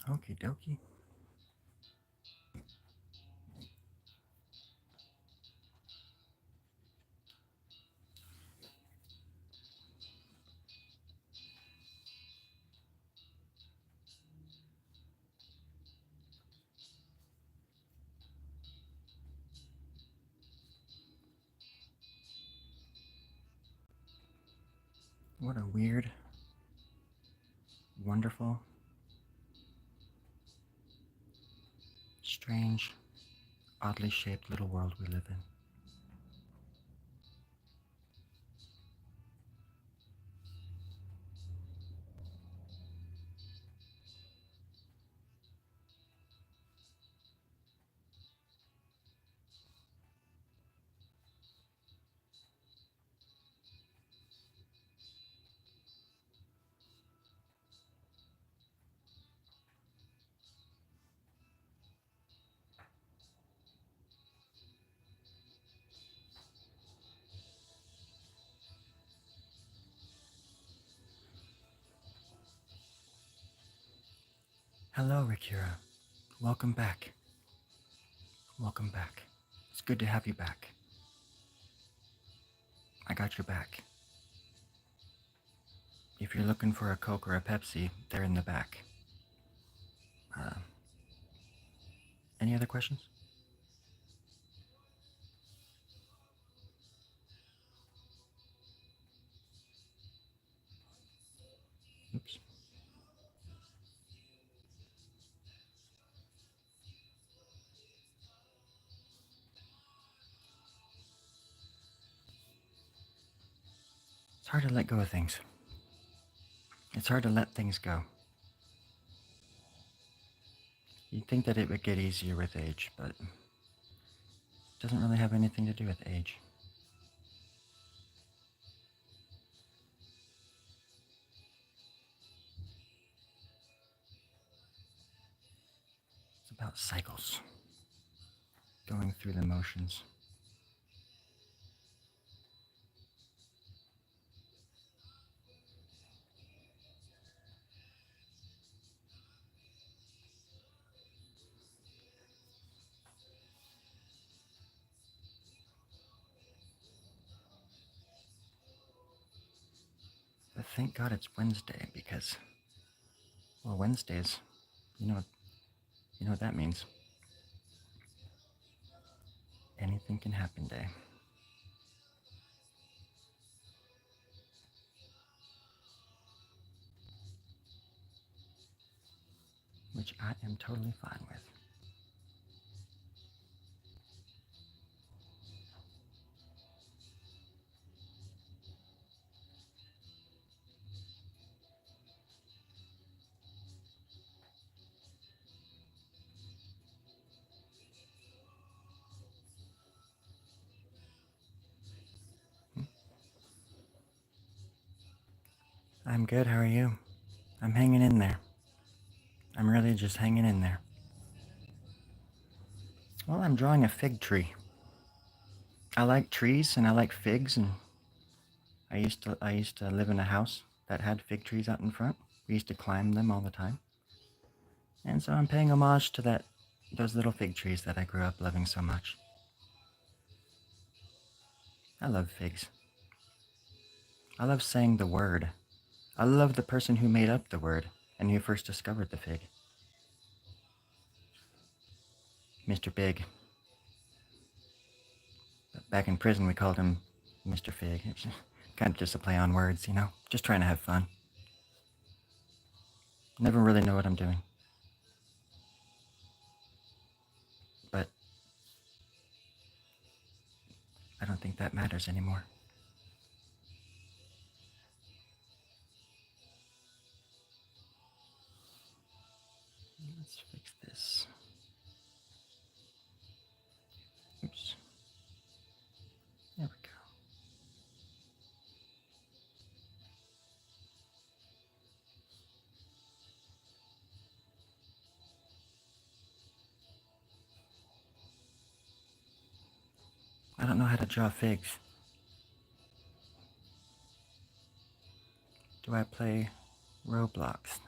Okie dokie. What a weird, wonderful, strange, oddly shaped little world we live in. Hello, Rikira. Welcome back. Welcome back. It's good to have you back. I got your back. If you're looking for a Coke or a Pepsi, they're in the back. Uh, any other questions? Oops. It's hard to let go of things. It's hard to let things go. You'd think that it would get easier with age, but it doesn't really have anything to do with age. It's about cycles, going through the motions. But thank God it's Wednesday because, well, Wednesdays, you know what that means. Anything can happen day. Which I am totally fine with. I'm good, how are you? I'm hanging in there. I'm really just hanging in there. Well, I'm drawing a fig tree. I like trees and I like figs, and I used to live in a house that had fig trees out in front. We used to climb them all the time. And so I'm paying homage to those little fig trees that I grew up loving so much. I love figs. I love saying the word. I love the person who made up the word and who first discovered the fig. Mr. Big. Back in prison, we called him Mr. Fig. It's kind of just a play on words, just trying to have fun. Never really know what I'm doing. But I don't think that matters anymore. Let's fix this. Oops. There we go. I don't know how to draw figs. Do I play Roblox?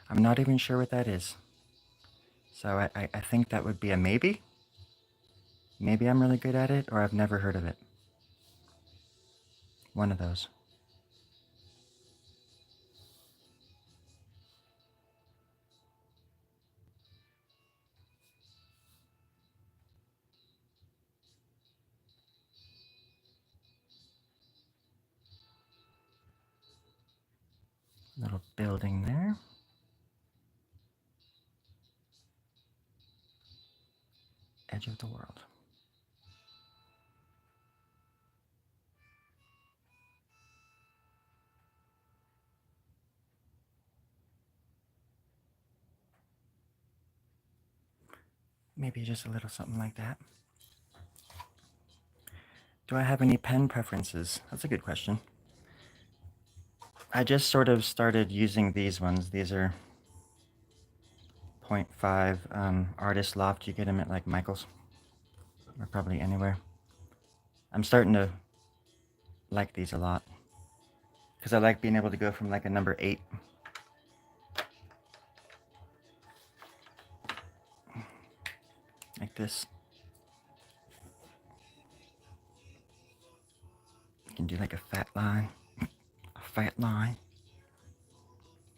I'm not even sure what that is. So I think that would be a maybe. Maybe I'm really good at it, or I've never heard of it. One of those. Little building there. Edge of the world. Maybe just a little something like that. Do I have any pen preferences? That's a good question. I just sort of started using these ones. These are 0.5 Artist Loft. You get them at like Michael's or probably anywhere. I'm starting to like these a lot because I like being able to go from like a number 8 like this. You can do like a fat line,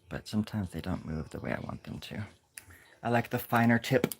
but sometimes they don't move the way I want them to. I like the finer tip.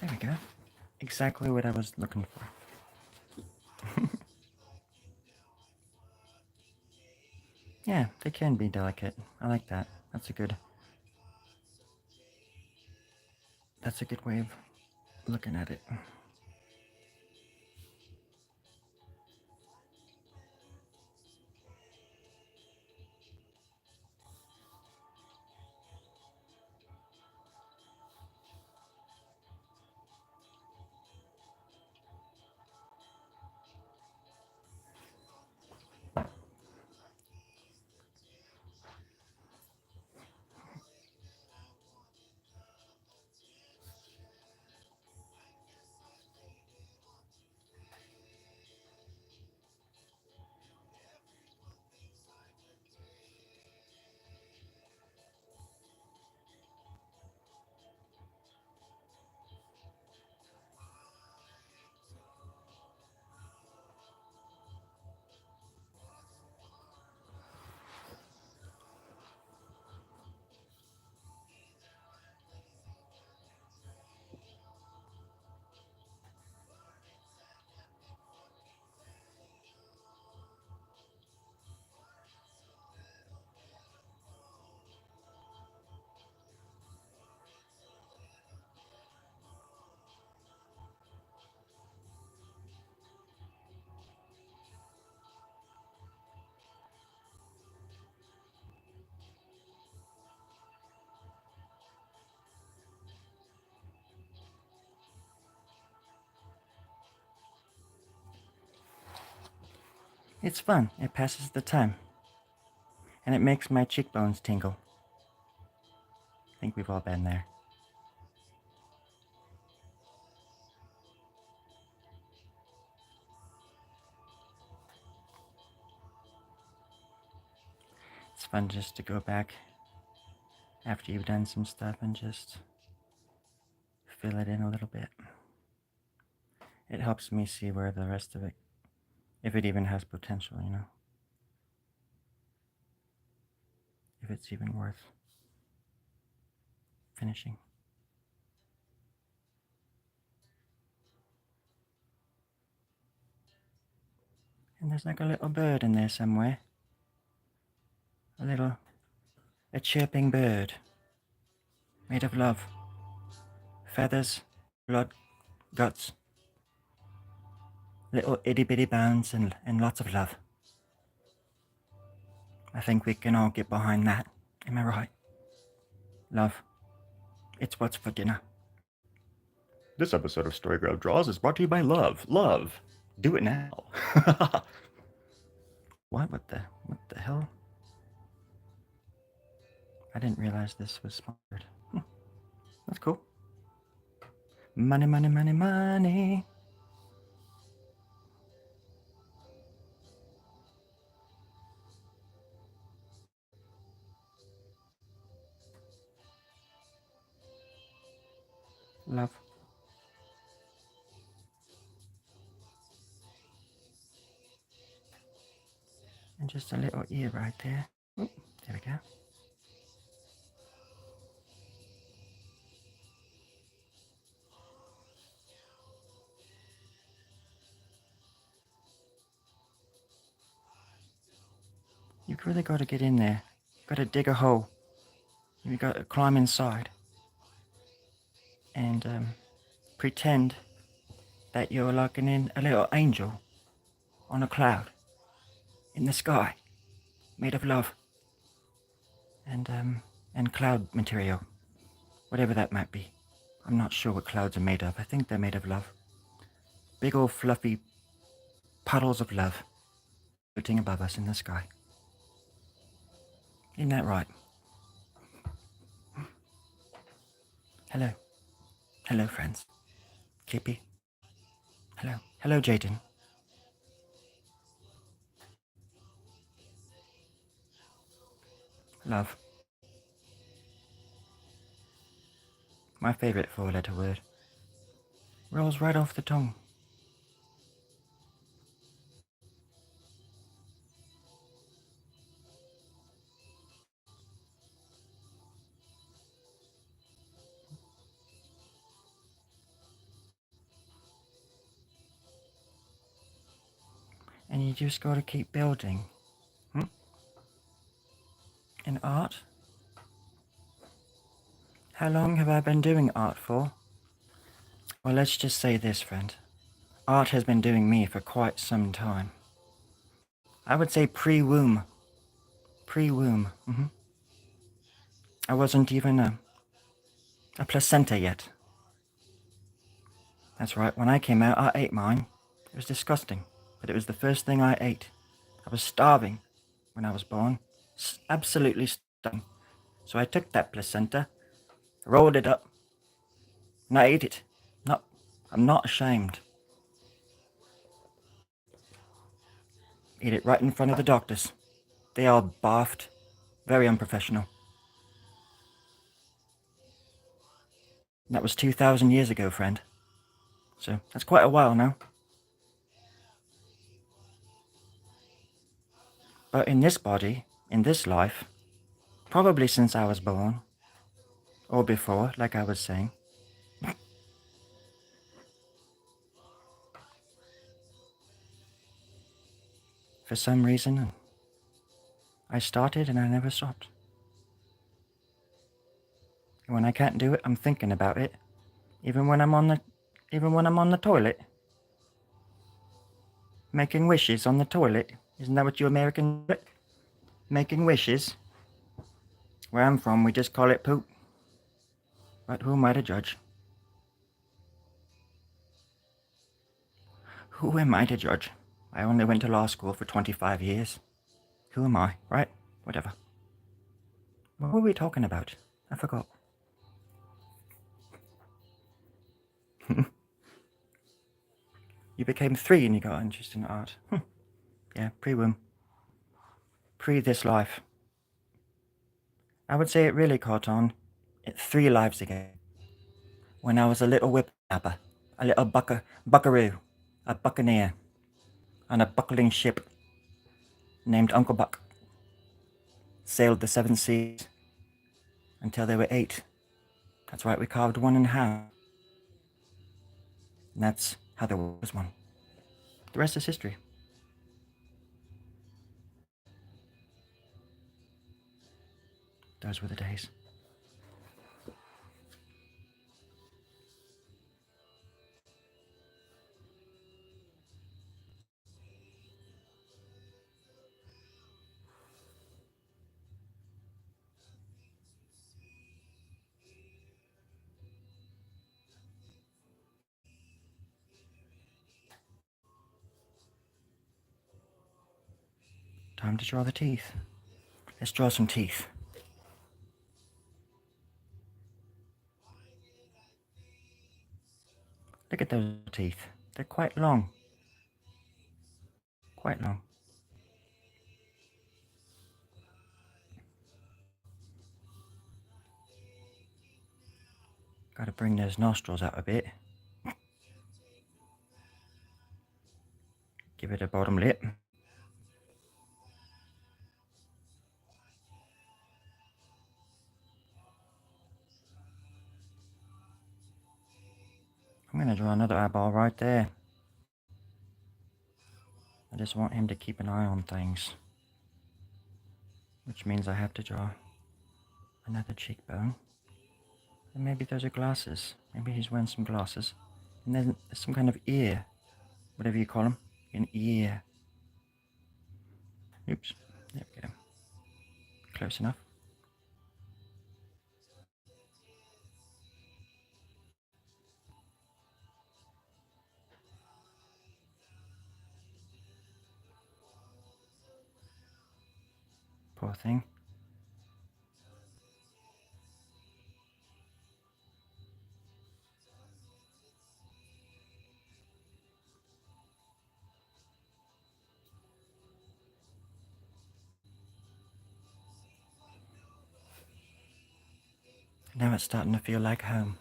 There we go. Exactly what I was looking for. Yeah, they can be delicate. I like that. That's a good way of looking at it. It's fun. It passes the time. And it makes my cheekbones tingle. I think we've all been there. It's fun just to go back after you've done some stuff and just fill it in a little bit. It helps me see where the rest of it, if it even has potential, you know. If it's even worth finishing. And there's like a little bird in there somewhere. A chirping bird. Made of love. Feathers, blood, guts. Little itty bitty bounds and lots of love. I think we can all get behind that. Am I right? Love. It's what's for dinner. This episode of Storygrove Draws is brought to you by Love. Love. Do it now. What the hell? I didn't realize this was sponsored. That's cool. Money, money, money, money. Love. And just a little ear right there. Oop, there we go. You've really got to get in there. Got to dig a hole. You got to climb inside. And pretend that you're like a little angel on a cloud in the sky, made of love and cloud material, whatever that might be. I'm not sure what clouds are made of. I think they're made of love. Big old fluffy puddles of love floating above us in the sky. Isn't that right? Hello. Hello, friends. Kippy. Hello. Hello, Jaden. Love. My favorite four-letter word. Rolls right off the tongue. And you just got to keep building. In art? How long have I been doing art for? Well, let's just say this, friend. Art has been doing me for quite some time. I would say pre-womb. Pre-womb. I wasn't even a placenta yet. That's right, when I came out, I ate mine. It was disgusting, but it was the first thing I ate. I was starving when I was born. Absolutely starving. So I took that placenta, rolled it up, and I ate it. I'm not ashamed. Eat it right in front of the doctors. They all barfed. Very unprofessional. And that was 2,000 years ago, friend. So that's quite a while now. But in this body, in this life, probably since I was born, or before, like I was saying, for some reason, I started and I never stopped. And when I can't do it, I'm thinking about it, even when I'm on the toilet. Making wishes on the toilet. Isn't that what you Americans do? Making wishes. Where I'm from, we just call it poop. But who am I to judge? Who am I to judge? I only went to law school for 25 years. Who am I, right? Whatever. What were we talking about? I forgot. You became 3 and you got interested in art. Yeah, pre-womb. Pre this life. I would say it really caught on 3 lives ago, when I was a little whippersnapper, a little buckaroo, a buccaneer, on a buckling ship named Uncle Buck. Sailed the 7 seas until there were 8. That's right, we carved one in half. And that's how there was one. The rest is history. Those were the days. Time to draw the teeth. Let's draw some teeth. Look at those teeth. They're quite long. Quite long. Gotta bring those nostrils out a bit. Give it a bottom lip. I'm gonna draw another eyeball right there. I just want him to keep an eye on things. Which means I have to draw another cheekbone. And maybe those are glasses. Maybe he's wearing some glasses. And then there's some kind of ear. Whatever you call them. An ear. Oops. There we go. Close enough. Poor thing. Now it's starting to feel like home.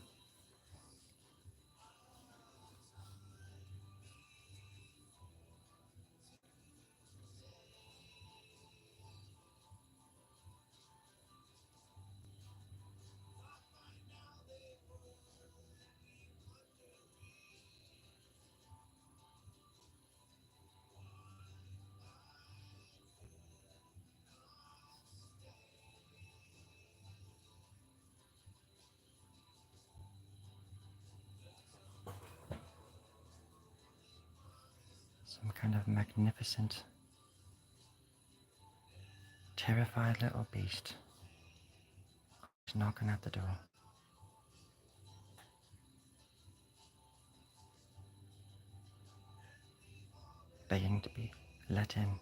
Some kind of magnificent, terrified little beast. He's knocking at the door. Begging to be let in.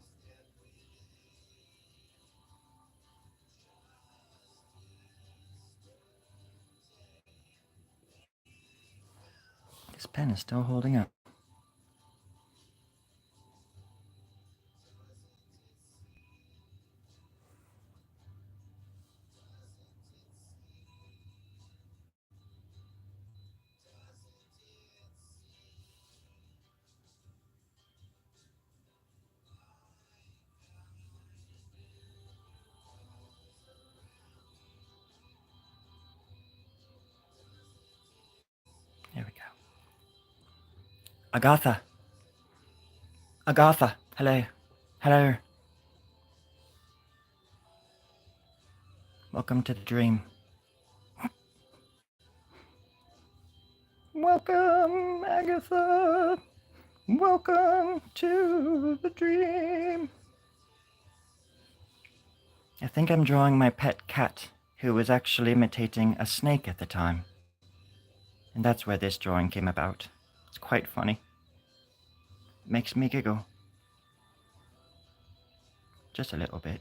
This pen is still holding up. There we go. Agatha! Agatha! Hello. Hello. Welcome to the dream. Welcome, Agatha. Welcome to the dream. I think I'm drawing my pet cat, who was actually imitating a snake at the time. And that's where this drawing came about. It's quite funny. It makes me giggle. Just a little bit.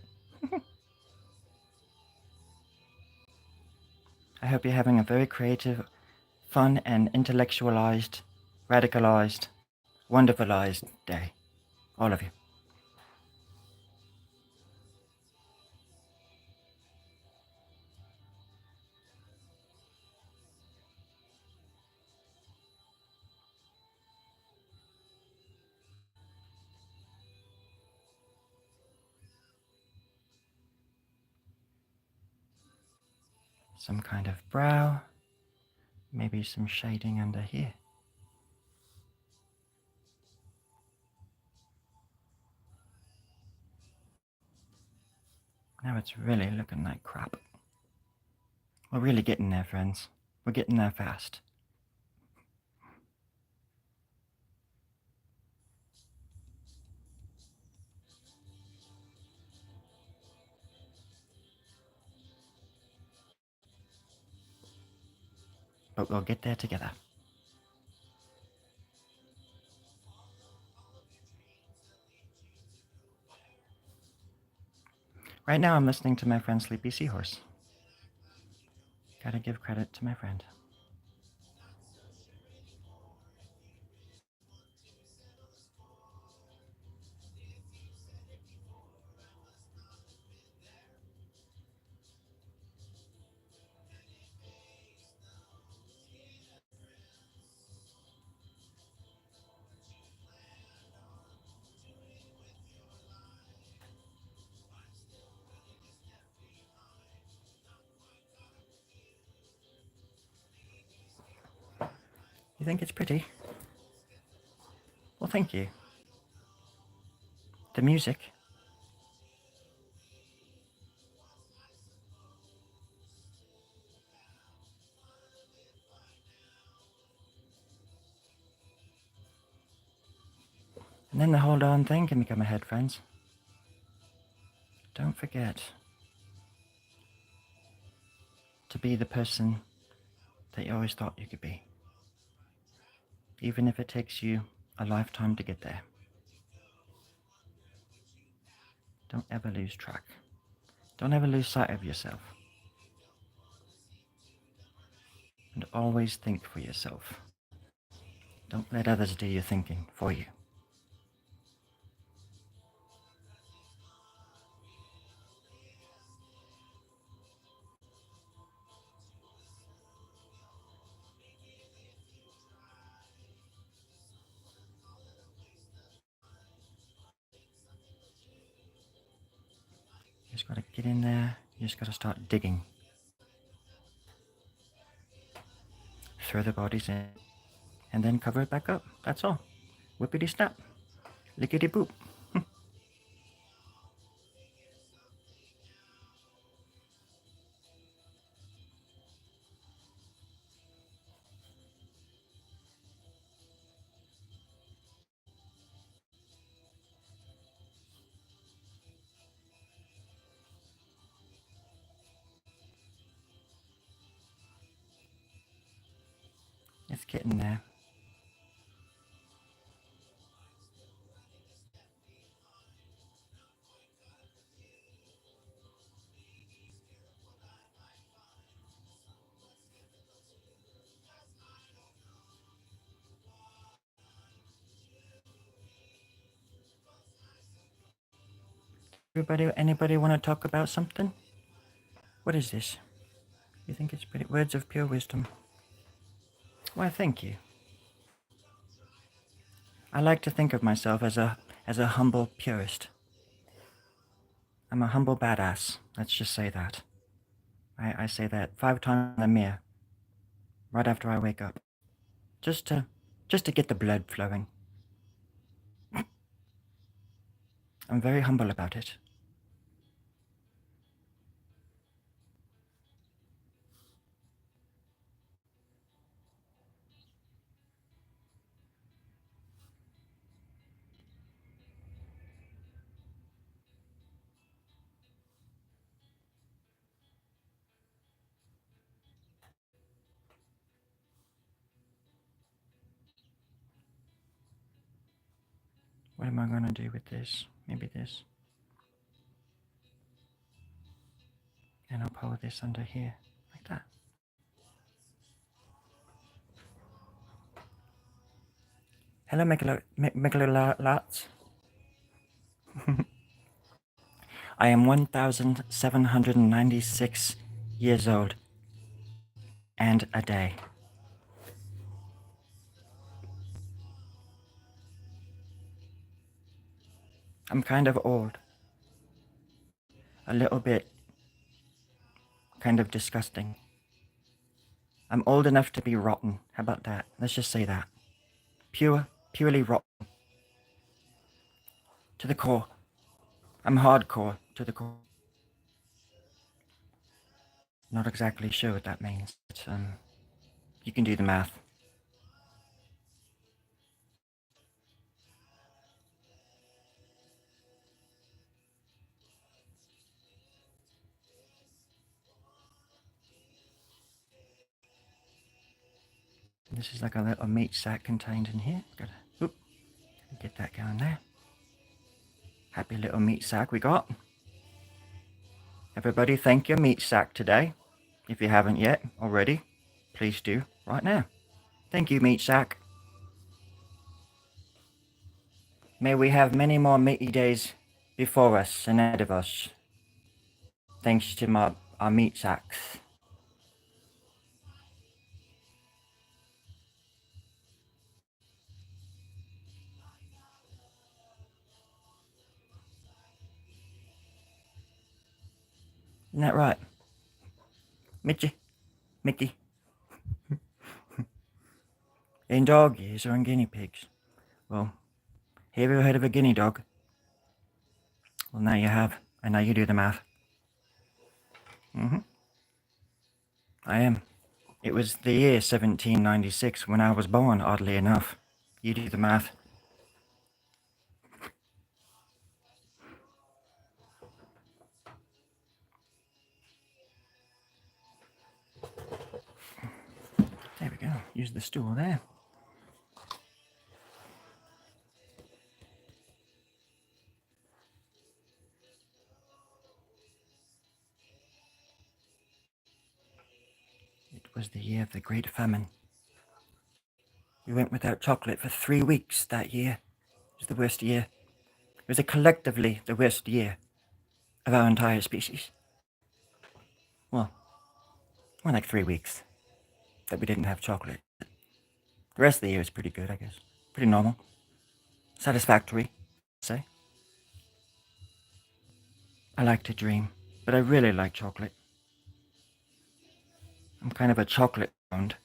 I hope you're having a very creative, fun and intellectualized, radicalized, wonderfulized day. All of you. some kind of brow, maybe some shading under here. Now it's really looking like crap. We're really getting there, friends. We're getting there fast. But we'll get there together. Right now I'm listening to my friend Sleepy Seahorse. Gotta give credit to my friend. You think it's pretty? Well, thank you. The music. And then the whole darn thing can become a hit, friends. Don't forget to be the person that you always thought you could be. Even if it takes you a lifetime to get there. Don't ever lose track. Don't ever lose sight of yourself. And always think for yourself. Don't let others do your thinking for you. You just gotta get in there. You just gotta start digging. Throw the bodies in. And then cover it back up. That's all. Whippity snap. Lickety boop. It's getting there. Anybody want to talk about something? What is this? You think it's pretty? Words of pure wisdom. Why, thank you. I like to think of myself as a humble purist. I'm a humble badass. Let's just say that. I say that 5 times in the mirror, right after I wake up, just to get the blood flowing. I'm very humble about it. What am I gonna do with this? Maybe this. And I'll pull this under here, like that. Hello, Megalolots. I am 1,796 years old and a day. I'm kind of old. A little bit kind of disgusting. I'm old enough to be rotten. How about that? Let's just say that. Purely rotten. To the core. I'm hardcore to the core. Not exactly sure what that means, but you can do the math. This is like a little meat sack contained in here. Gotta get that going there. Happy little meat sack we got. Everybody thank your meat sack today. If you haven't yet already, please do right now. Thank you, meat sack. May we have many more meaty days before us and ahead of us. Thanks to our meat sacks. Isn't that right? Mickey. In doggies or in guinea pigs? Well, have you ever heard of a guinea dog? Well, now you have, and now you do the math. I am. It was the year 1796 when I was born, oddly enough. You do the math. There we go. Use the stool there. It was the year of the Great Famine. We went without chocolate for 3 weeks that year. It was the worst year. It was collectively the worst year of our entire species. Well, more like 3 weeks that we didn't have chocolate. The rest of the year was pretty good, I guess. Pretty normal. Satisfactory, say. I like to dream, but I really like chocolate. I'm kind of a chocolate hound.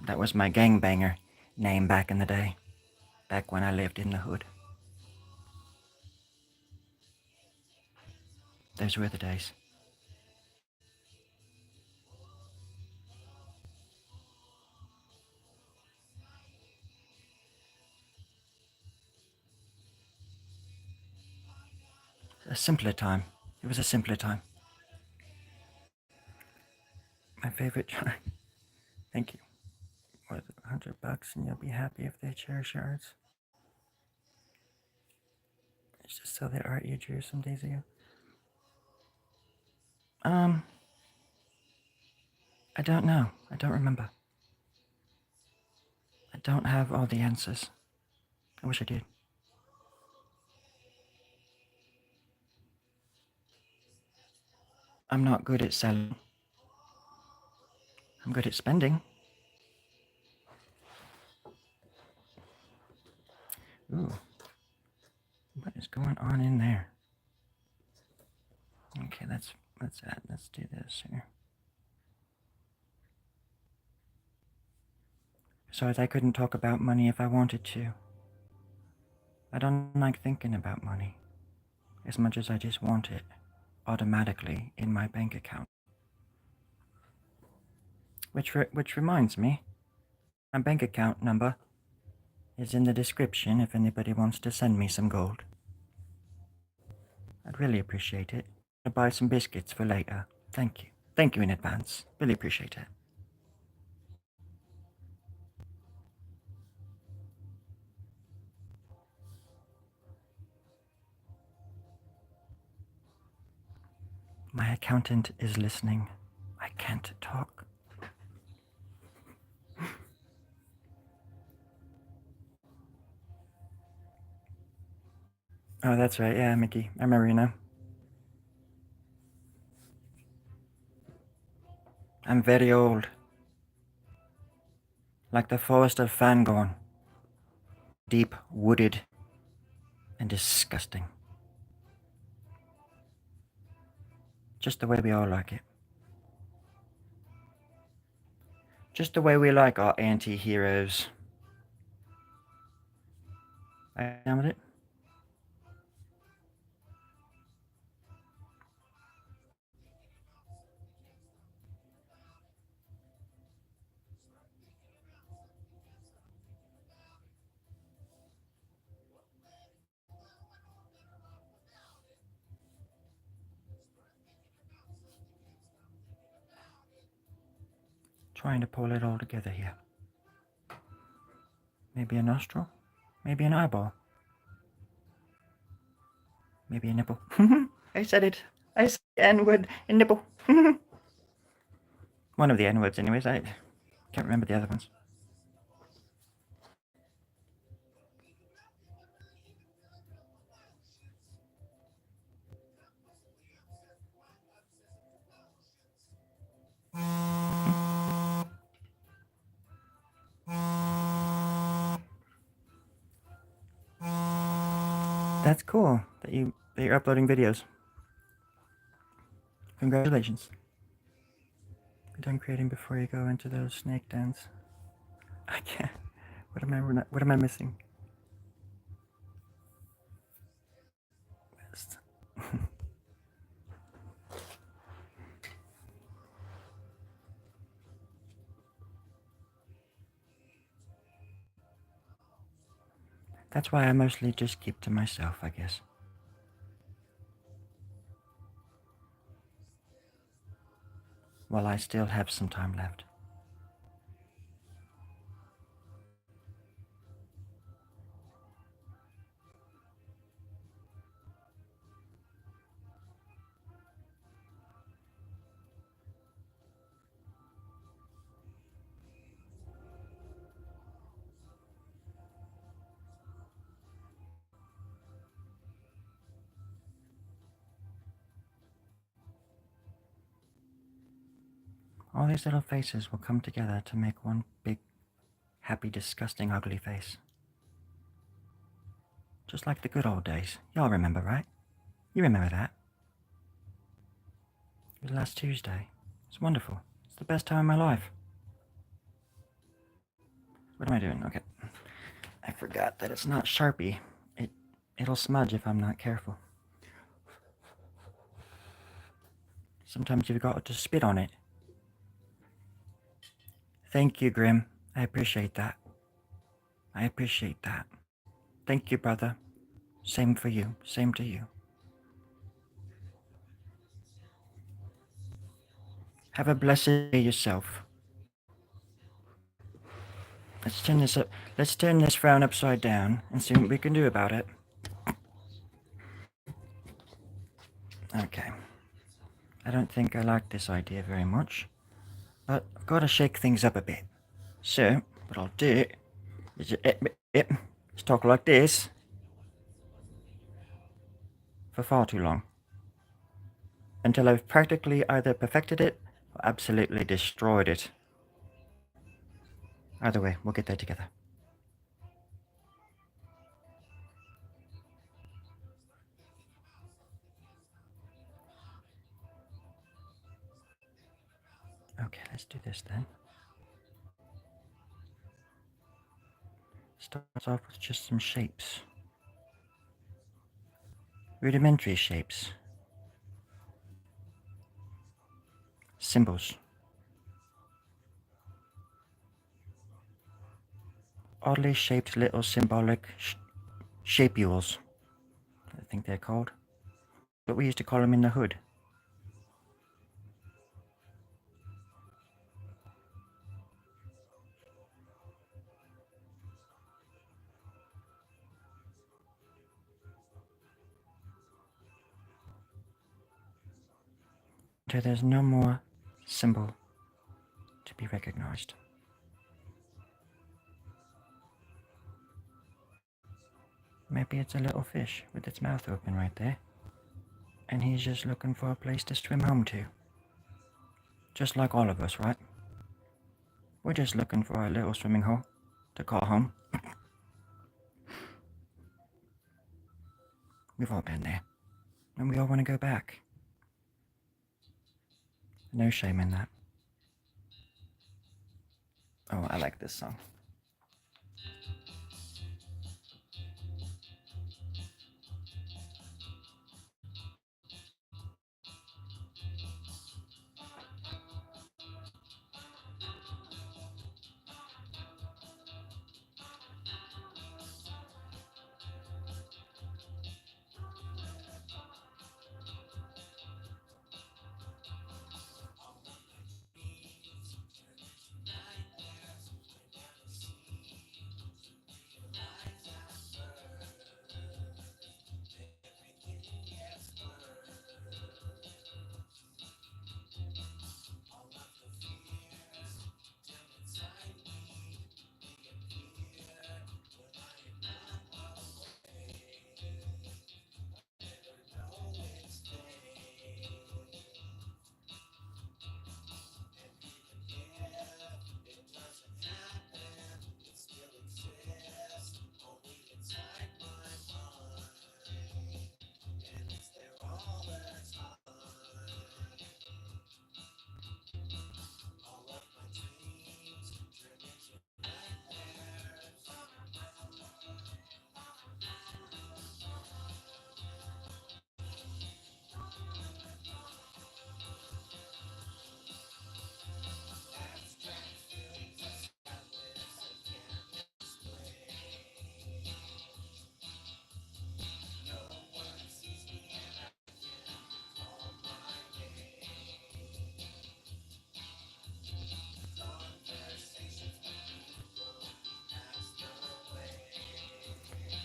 That was my gangbanger name back in the day, back when I lived in the hood. Those were the days. A simpler time. It was a simpler time. My favorite. Thank you. What, $100 and you'll be happy if they cherish yours? It's just so the art you drew some days ago. I don't know. I don't remember. I don't have all the answers. I wish I did. I'm not good at selling. I'm good at spending. Ooh. What is going on in there? Okay, let's do this here. So I couldn't talk about money if I wanted to. I don't like thinking about money as much as I just want it automatically in my bank account. Which reminds me, my bank account number is in the description if anybody wants to send me some gold. I'd really appreciate it. I'll buy some biscuits for later. Thank you. Thank you in advance. Really appreciate it. My accountant is listening. I can't talk. Oh, that's right. Yeah, Mickey. I remember you now. I'm very old. Like the forest of Fangorn. Deep, wooded, and disgusting. Just the way we all like it. Just the way we like our anti-heroes. I down with it? Trying to pull it all together here. Maybe a nostril? Maybe an eyeball? Maybe a nipple? I said it. I said the N-word. A nipple. One of the N-words anyways. I can't remember the other ones. That's cool that you're uploading videos. Congratulations. Be done creating before you go into those snake dens. I can't. What am I missing? That's why I mostly just keep to myself, I guess. While I still have some time left. All these little faces will come together to make one big, happy, disgusting, ugly face. Just like the good old days. Y'all remember, right? You remember that. It was last Tuesday. It's wonderful. It's the best time of my life. What am I doing? Okay. I forgot that it's not Sharpie. It'll smudge if I'm not careful. Sometimes you've got to spit on it. Thank you, Grim. I appreciate that. I appreciate that. Thank you, brother. Same for you. Same to you. Have a blessed day yourself. Let's turn this up. Let's turn this frown upside down and see what we can do about it. Okay. I don't think I like this idea very much, but I've got to shake things up a bit. So, what I'll do is talk like this for far too long. Until I've practically either perfected it or absolutely destroyed it. Either way, we'll get there together. Okay, let's do this then. Starts off with just some shapes. Rudimentary shapes. Symbols. Oddly shaped little symbolic shapules, I think they're called. But we used to call them in the hood. Until there's no more symbol to be recognized. Maybe it's a little fish with its mouth open right there. And he's just looking for a place to swim home to. Just like all of us, right? We're just looking for a little swimming hole to call home. We've all been there. And we all want to go back. No shame in that. Oh, I like this song.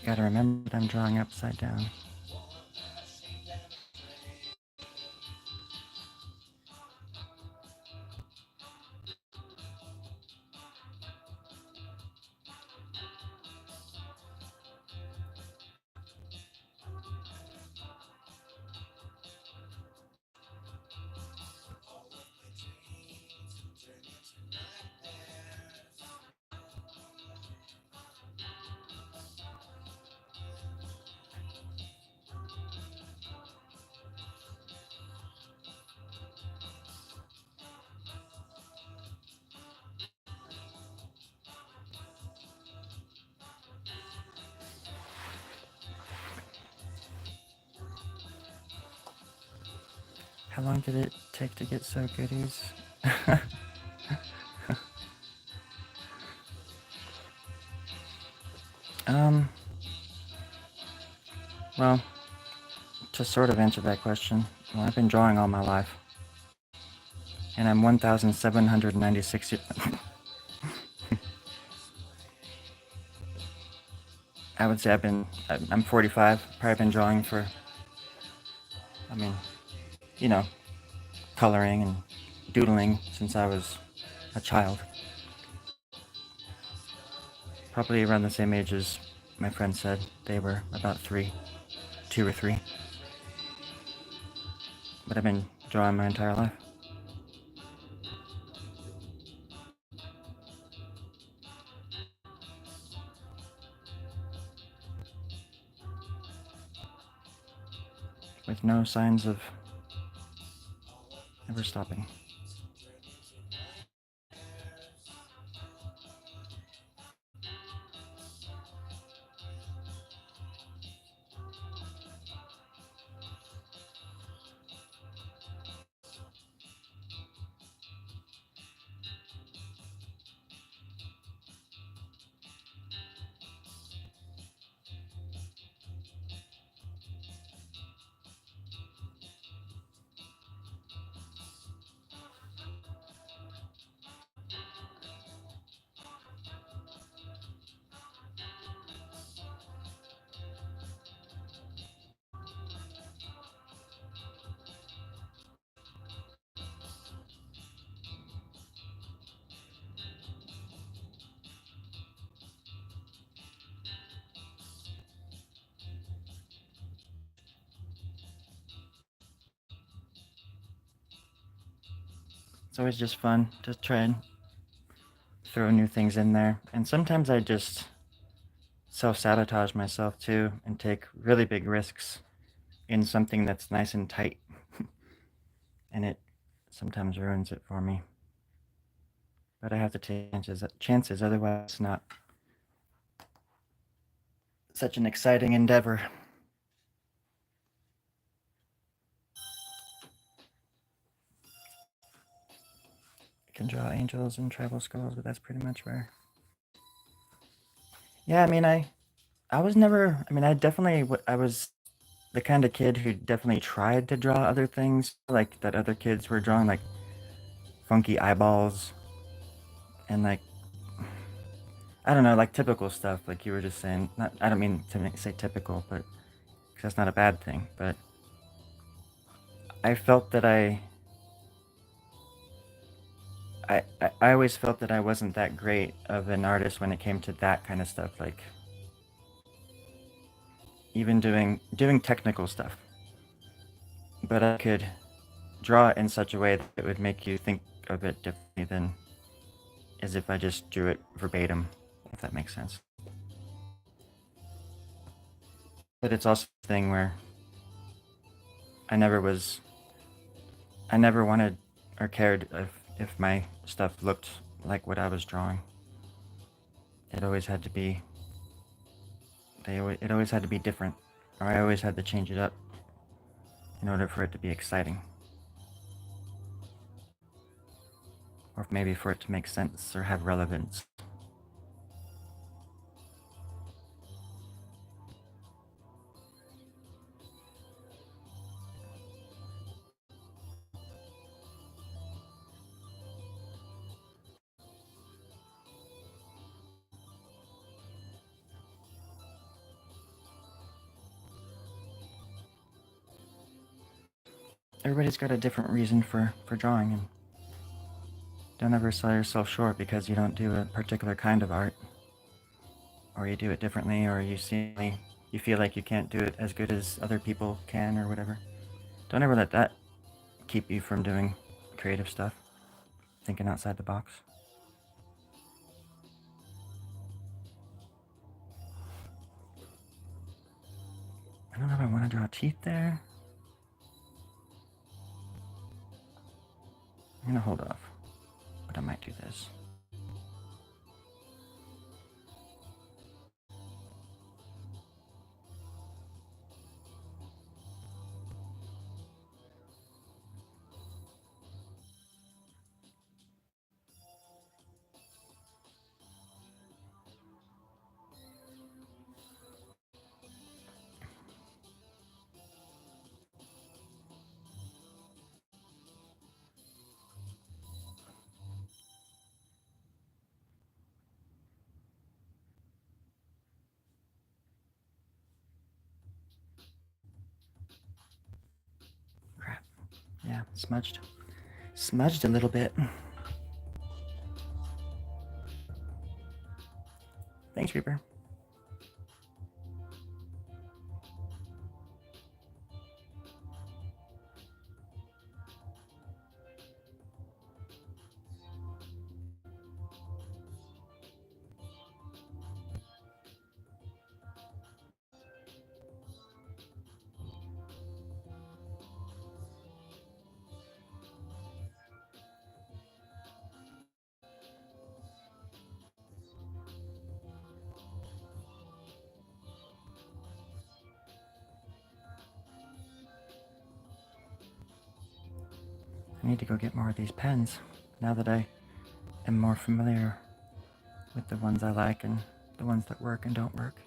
Gotta remember that I'm drawing upside down. How long did it take to get so goodies? um, well, to sort of answer that question, well, I've been drawing all my life. And I'm 1,796. I would say I'm 45. Probably been drawing for, I mean, you know, coloring and doodling since I was a child. Probably around the same age as my friend said. They were about 2 or 3. But I've been drawing my entire life. With no signs of ever stopping. It's always just fun to try and throw new things in there. And sometimes I just self-sabotage myself too and take really big risks in something that's nice and tight. And it sometimes ruins it for me. But I have to take chances, otherwise it's not such an exciting endeavor. I can draw angels and tribal skulls, but that's pretty much where. Yeah, I mean, I was never. I mean, I was the kind of kid who definitely tried to draw other things, like that other kids were drawing, like funky eyeballs and like I don't know, like typical stuff, like you were just saying. Not, I don't mean to say typical, but because that's not a bad thing. But I felt that I always felt that I wasn't that great of an artist when it came to that kind of stuff, like even doing technical stuff. But I could draw it in such a way that it would make you think of it differently than as if I just drew it verbatim, if that makes sense. But it's also a thing where I never was, I never wanted or cared if my stuff looked like what I was drawing. It always had to be, it always had to be different, or I always had to change it up in order for it to be exciting. Or maybe for it to make sense or have relevance. Everybody's got a different reason for drawing, and don't ever sell yourself short because you don't do a particular kind of art, or you do it differently, or you feel like you can't do it as good as other people can, or whatever. Don't ever let that keep you from doing creative stuff, thinking outside the box. I don't know if I want to draw teeth there. I'm gonna hold off, but I might do this. Crap. Yeah, smudged. Smudged a little bit. Thanks, Reaper. I need to go get more of these pens now that I am more familiar with the ones I like and the ones that work and don't work.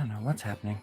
don't know what's happening.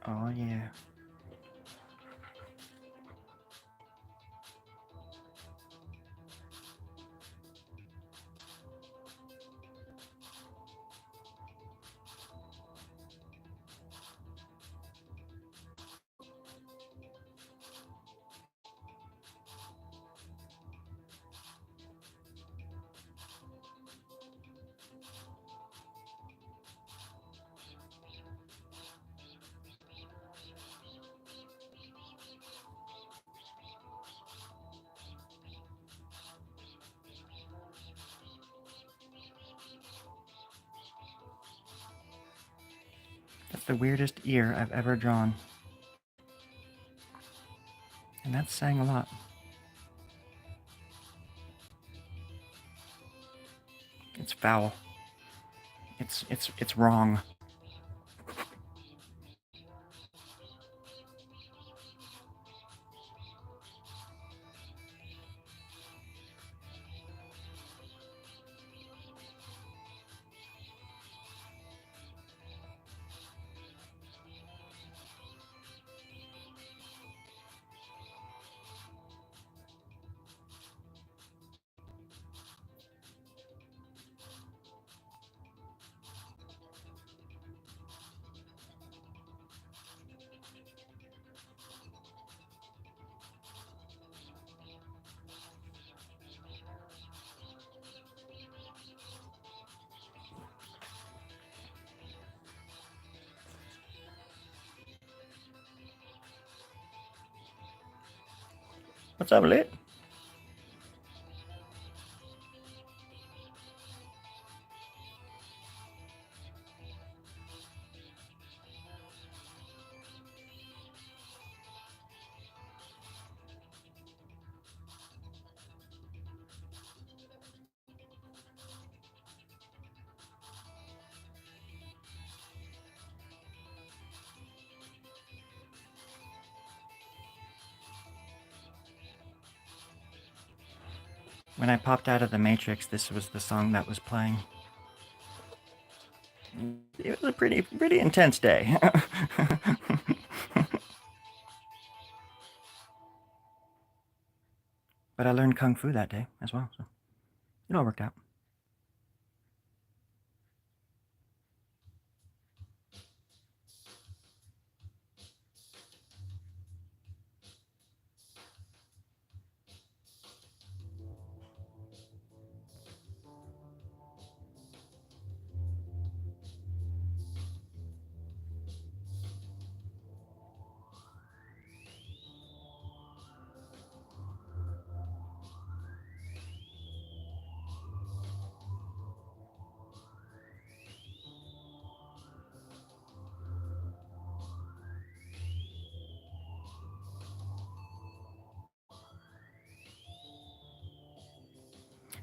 Oh yeah. That's the weirdest ear I've ever drawn. And that's saying a lot. It's foul. It's wrong. What's up, Lit? When I popped out of the Matrix, this was the song that was playing. It was a pretty intense day. But I learned Kung Fu that day as well, so it all worked out.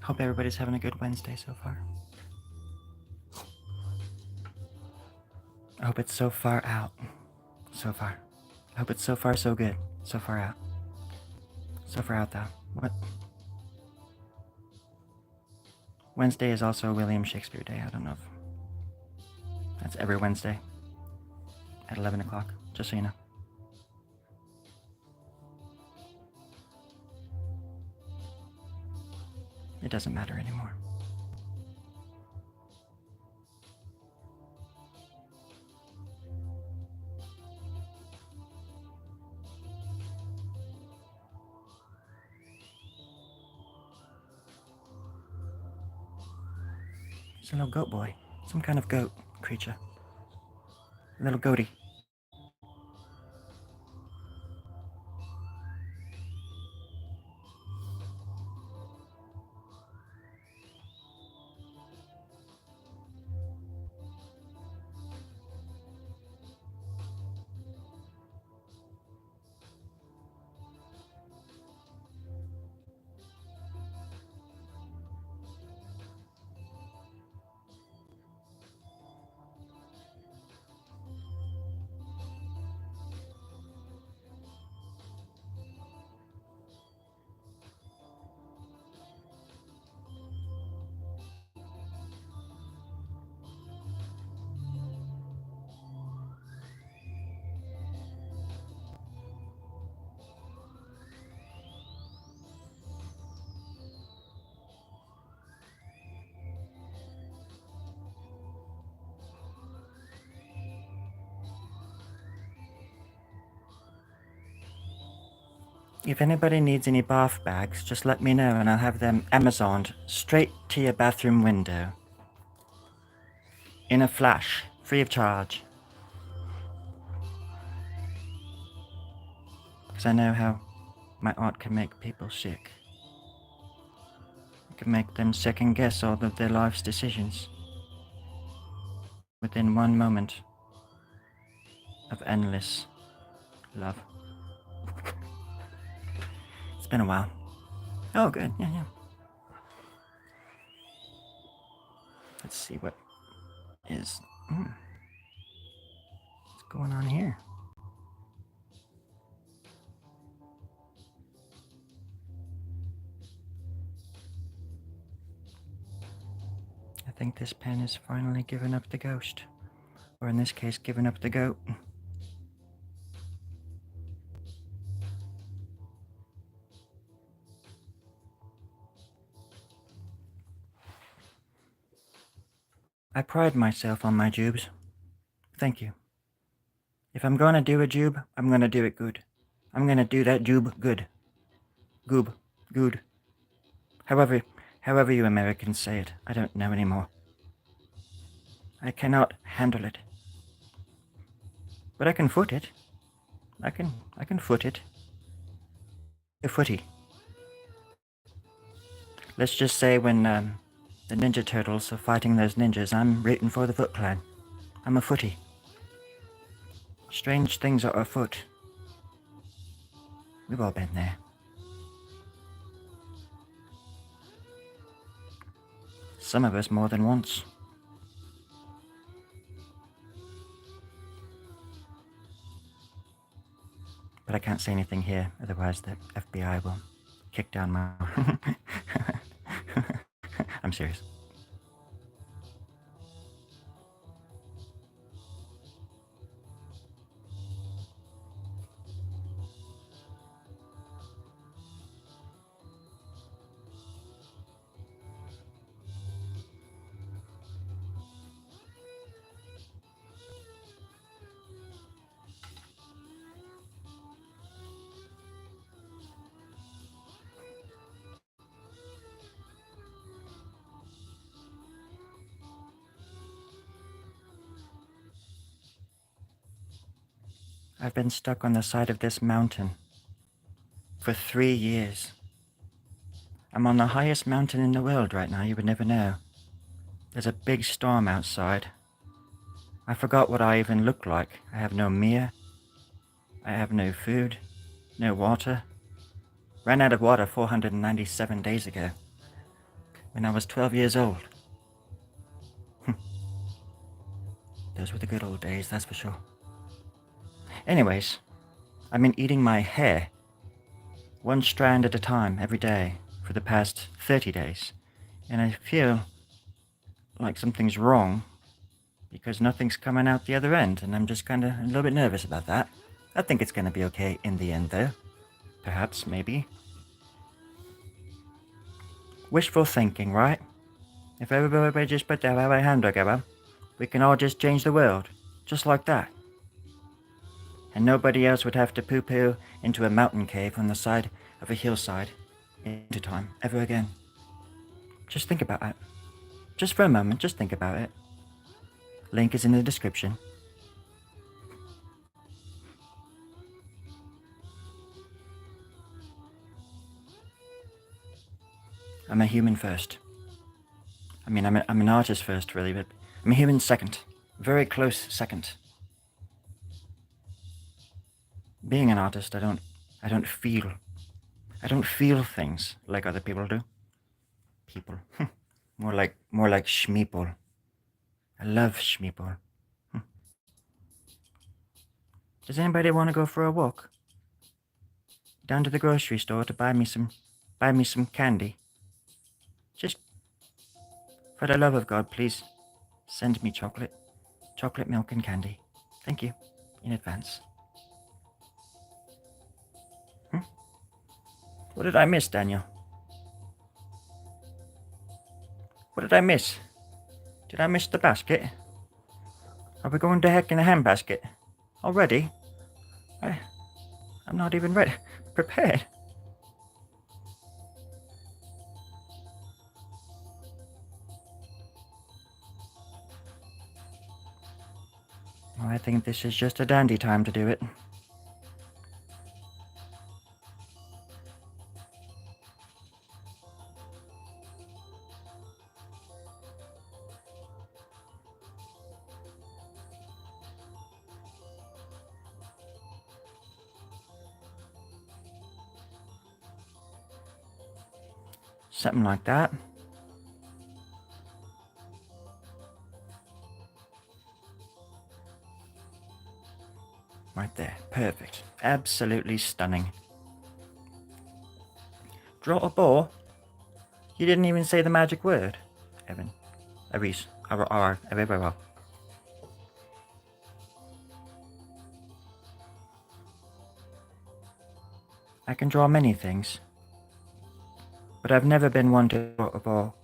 Hope everybody's having a good Wednesday so far. I hope it's so far out. So far. I hope it's so far so good. So far out. So far out though. What? Wednesday is also William Shakespeare Day. I don't know if that's every Wednesday at 11 o'clock, just so you know. It doesn't matter anymore. It's a little goat boy. Some kind of goat creature. A little goaty. If anybody needs any bath bags, just let me know and I'll have them Amazoned straight to your bathroom window. In a flash, free of charge. Because I know how my art can make people sick. It can make them second guess all of their life's decisions. Within one moment of endless love. It's been a while. Oh, good. Yeah. Let's see what is... what's going on here? I think this pen has finally given up the ghost. Or in this case, given up the goat. I pride myself on my jubes. Thank you. If I'm gonna do a jube, I'm gonna do it good. I'm gonna do that jube good. Goob. Good. However you Americans say it, I don't know anymore. I cannot handle it. But I can foot it. I can foot it. A footy. Let's just say when the Ninja Turtles are fighting those ninjas, I'm rooting for the Foot Clan. I'm a footy. Strange things are afoot. We've all been there. Some of us more than once. But I can't say anything here, otherwise the FBI will kick down my... I'm serious. I've been stuck on the side of this mountain for 3 years. I'm on the highest mountain in the world right now, you would never know. There's a big storm outside. I forgot what I even look like. I have no mirror. I have no food, no water. Ran out of water 497 days ago, when I was 12 years old. Those were the good old days, that's for sure. Anyways, I've been eating my hair, one strand at a time every day for the past 30 days. And I feel like something's wrong because nothing's coming out the other end, and I'm just kind of a little bit nervous about that. I think it's going to be okay in the end, though. Perhaps, maybe. Wishful thinking, right? If everybody just put their right hand together, we can all just change the world. Just like that. And nobody else would have to poo-poo into a mountain cave on the side of a hillside in winter time ever again. Just think about it. Just for a moment, just think about it. Link is in the description. I'm a human first. I mean, I'm an artist first, really, but I'm a human second. Very close second. Being an artist, I don't feel. I don't feel things like other people do. People. more like schmeeple. I love schmeeple. Does anybody want to go for a walk? Down to the grocery store to buy me some candy. Just, for the love of God, please, send me chocolate. Chocolate milk and candy. Thank you. In advance. What did I miss, Daniel? What did I miss? Did I miss the basket? Are we going to heck in a handbasket? Already? I'm not even ready. Prepared. Well, I think this is just a dandy time to do it. Something like that. Right there. Perfect. Absolutely stunning. Draw a ball? You didn't even say the magic word, Evan. Aris. Arr. I can draw many things, but I've never been one to draw a ball.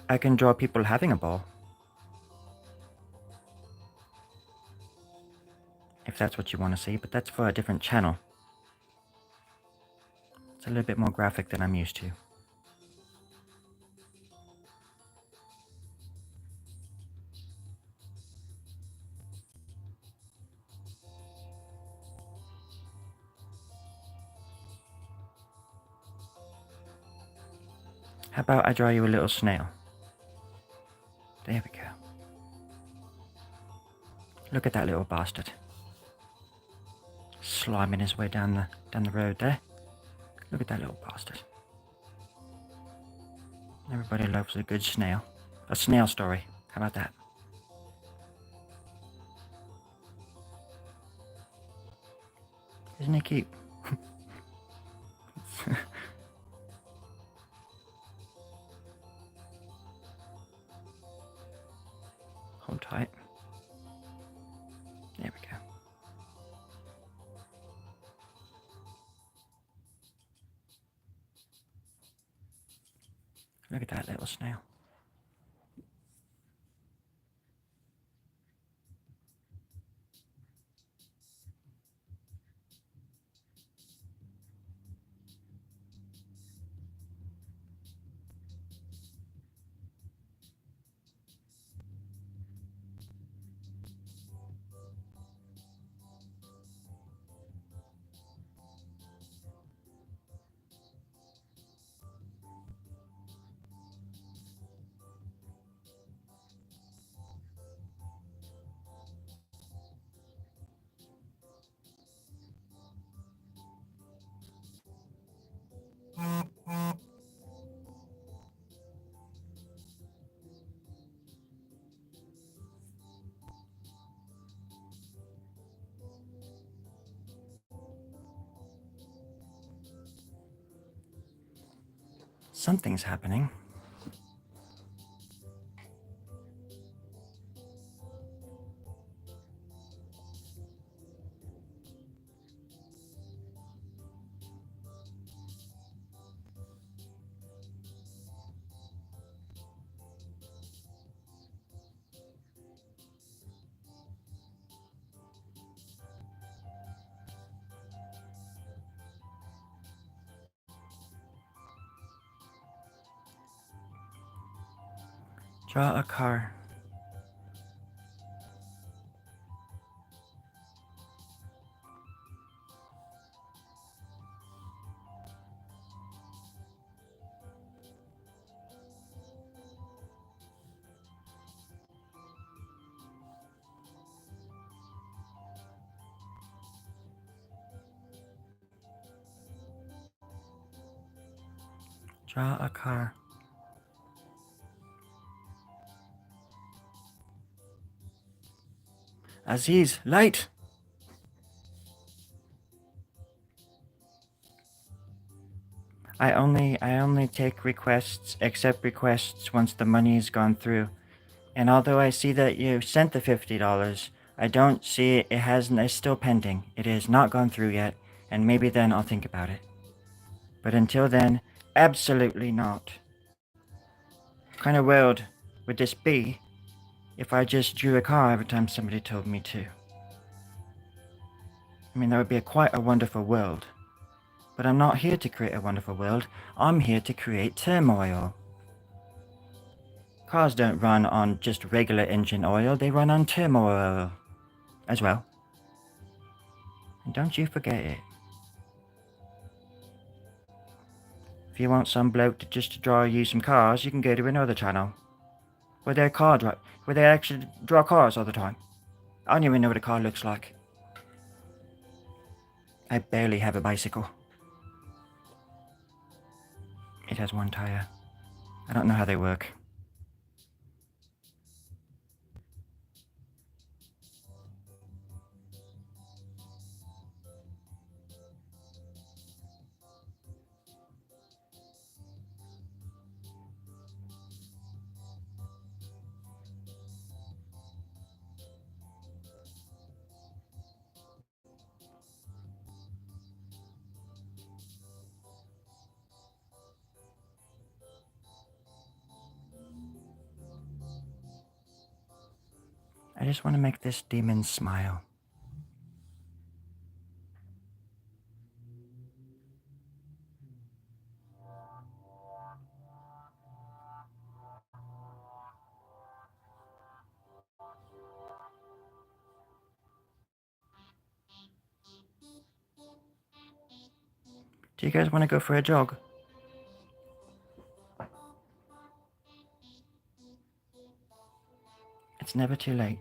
I can draw people having a ball. If that's what you want to see, but that's for a different channel. It's a little bit more graphic than I'm used to. How about I draw you a little snail? There we go. Look at that little bastard. Sliming his way down the road there. Look at that little bastard. Everybody loves a good snail. A snail story. How about that? Isn't he cute? Hold tight. There we go. Look at that little snail. Something's happening. Draw a car. Draw a car. Aziz, light! I only take requests, accept requests once the money is gone through. And although I see that you sent the $50, I don't see it's still pending. It has not gone through yet, and maybe then I'll think about it. But until then, absolutely not. What kind of world would this be if I just drew a car every time somebody told me to? I mean, that would be quite a wonderful world. But I'm not here to create a wonderful world. I'm here to create turmoil. Cars don't run on just regular engine oil, they run on turmoil as well. And don't you forget it. If you want some bloke to just draw you some cars, you can go to another channel. Where they actually draw cars all the time. I don't even know what a car looks like. I barely have a bicycle. It has one tire. I don't know how they work. I just want to make this demon smile. Do you guys want to go for a jog? It's never too late.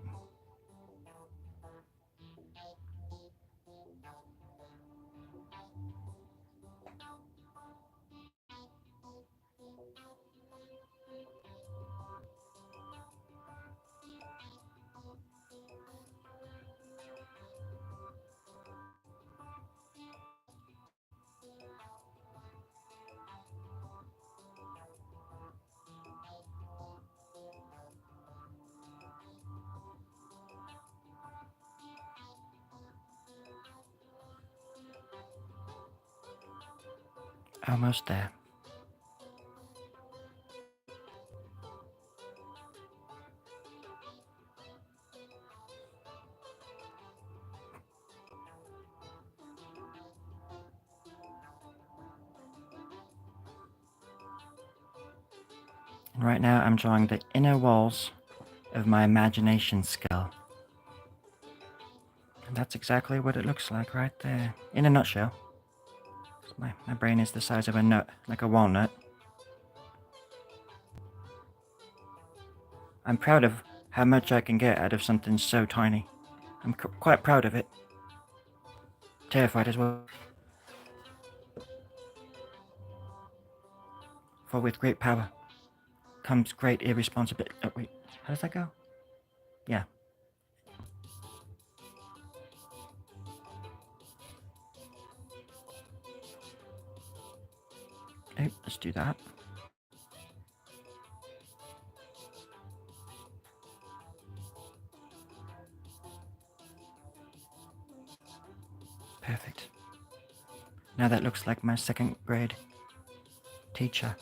Almost there. And right now I'm drawing the inner walls of my imagination skull. And that's exactly what it looks like right there. In a nutshell. My brain is the size of a nut, like a walnut. I'm proud of how much I can get out of something so tiny. I'm quite proud of it. Terrified as well. For with great power comes great irresponsibility. Oh, wait, how does that go? Yeah. Okay, let's do that. Perfect. Now that looks like my second grade teacher.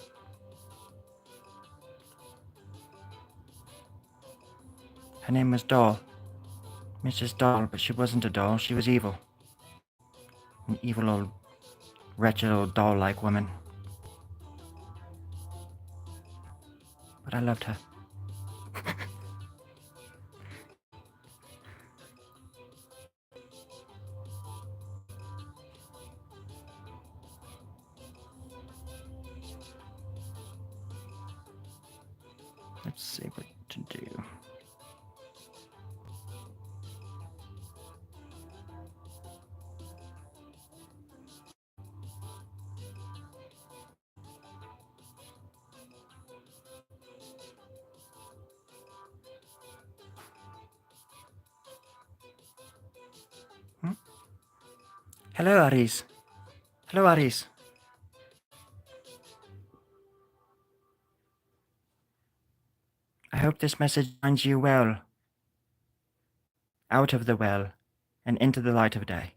Her name was Doll. Mrs. Doll, but she wasn't a doll, she was evil. An evil old, wretched old doll-like woman. But I loved her. see what to do. Hello, Aris. Hello, Aris. I hope this message finds you well. Out of the well and into the light of day.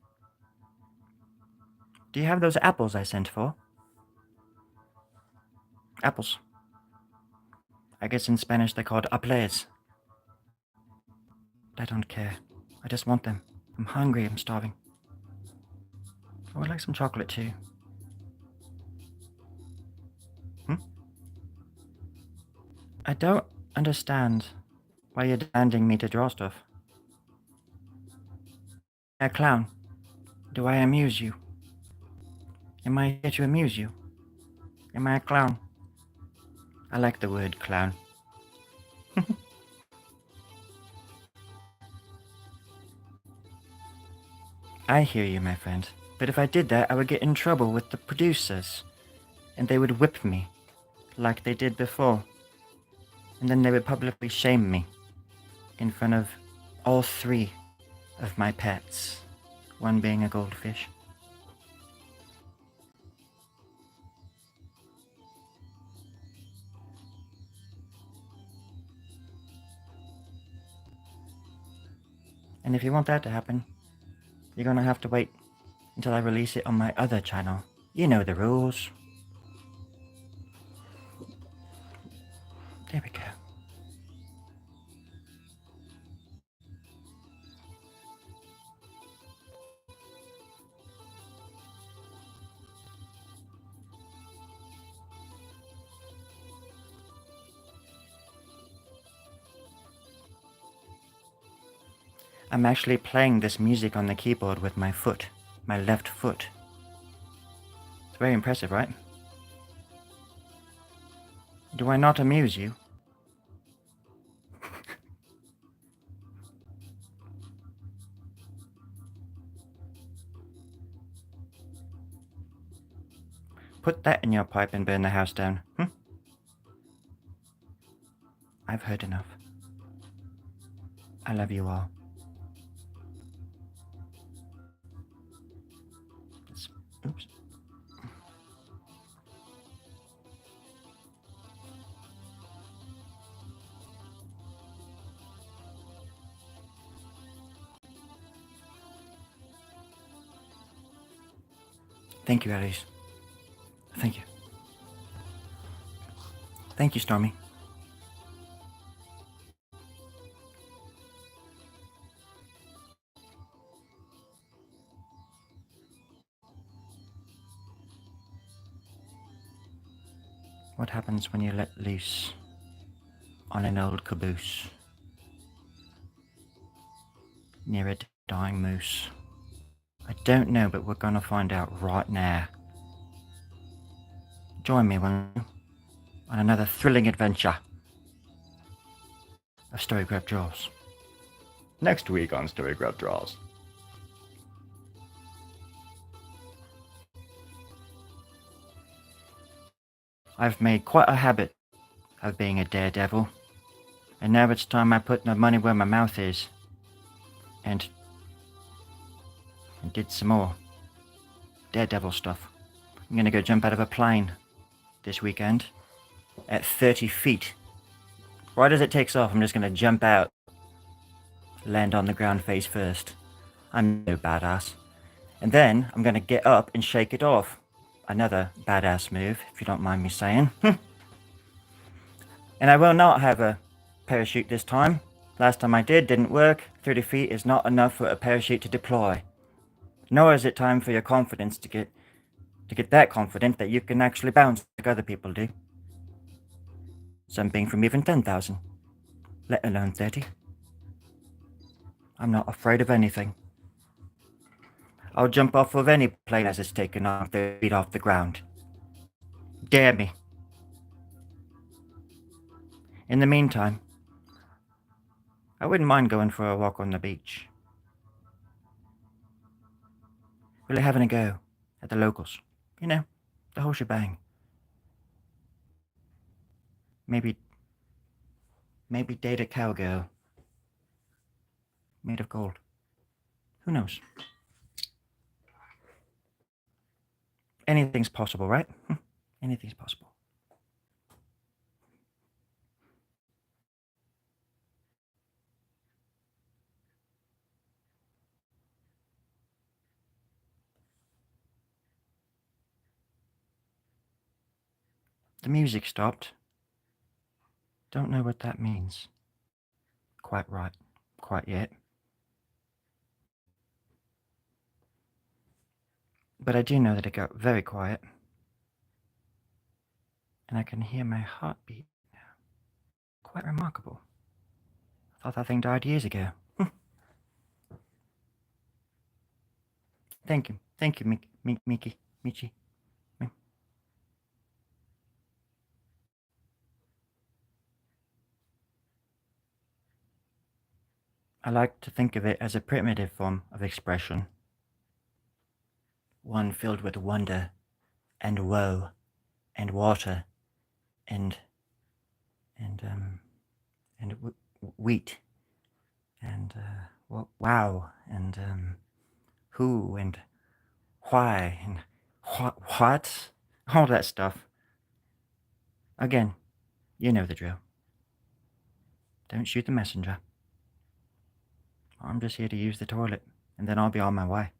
Do you have those apples I sent for? Apples. I guess in Spanish they're called aples. But I don't care. I just want them. I'm hungry, I'm starving. I would like some chocolate too. I don't understand why you're demanding me to draw stuff. Am I a clown? Do I amuse you? Am I here to amuse you? Am I a clown? I like the word clown. I hear you, my friend. But if I did that, I would get in trouble with the producers. And they would whip me, like they did before. And then they would publicly shame me in front of all 3 of my pets, one being a goldfish. And if you want that to happen, you're gonna have to wait until I release it on my other channel. You know the rules. There we go. I'm actually playing this music on the keyboard with my foot, my left foot. It's very impressive, right? Do I not amuse you? Put that in your pipe and burn the house down, I've heard enough. I love you all. Oops. Thank you, Alice. Thank you. Thank you, Stormy. What happens when you let loose on an old caboose near a dying moose? I don't know, but we're gonna find out right now. Join me, will you, on another thrilling adventure of Storycraft Draws. Next week on Storycraft Draws. I've made quite a habit of being a daredevil, and now it's time I put my money where my mouth is, and did some more daredevil stuff. I'm gonna go jump out of a plane this weekend at 30 feet. Right as it takes off, I'm just gonna jump out, land on the ground face first. I'm no badass. And then I'm gonna get up and shake it off. Another badass move, if you don't mind me saying. And I will not have a parachute this time. Last time I didn't work. 30 feet is not enough for a parachute to deploy. Nor is it time for your confidence to get that confident that you can actually bounce like other people do. Something from even 10,000, let alone 30. I'm not afraid of anything. I'll jump off of any plane as it's taken off 30 feet off the ground. Dare me. In the meantime, I wouldn't mind going for a walk on the beach. Really having a go at the locals. You know, the whole shebang. Maybe date a cowgirl made of gold. Who knows? Anything's possible, right? Anything's possible. The music stopped. Don't know what that means. Quite right. Quite yet. But I do know that it got very quiet. And I can hear my heartbeat now. Quite remarkable. I thought that thing died years ago. Thank you. Thank you, Michi. I like to think of it as a primitive form of expression. One filled with wonder and woe and water and wheat and wow and who and why and what, all that stuff. Again, you know the drill. Don't shoot the messenger. I'm just here to use the toilet, and then I'll be on my way.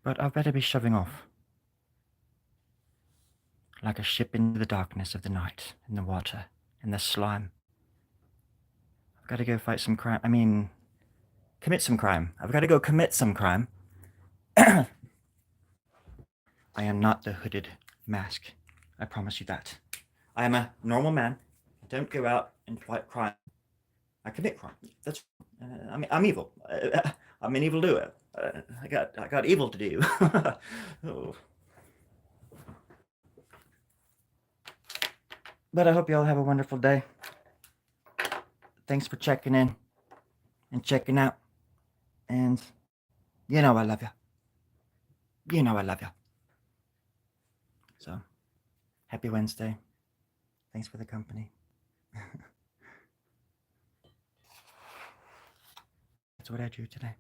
But I'd better be shoving off. Like a ship into the darkness of the night, in the water, in the slime. I've got to go fight some crime. I mean, commit some crime. I've got to go commit some crime. I am not the hooded mask. I promise you that. I am a normal man. I don't go out and fight crime. I commit crime. That's. I'm evil. I'm an evildoer. I got evil to do. Oh. But I hope you all have a wonderful day. Thanks for checking in and checking out. And you know I love you. You know I love you. So, happy Wednesday. Thanks for the company. That's what I drew today.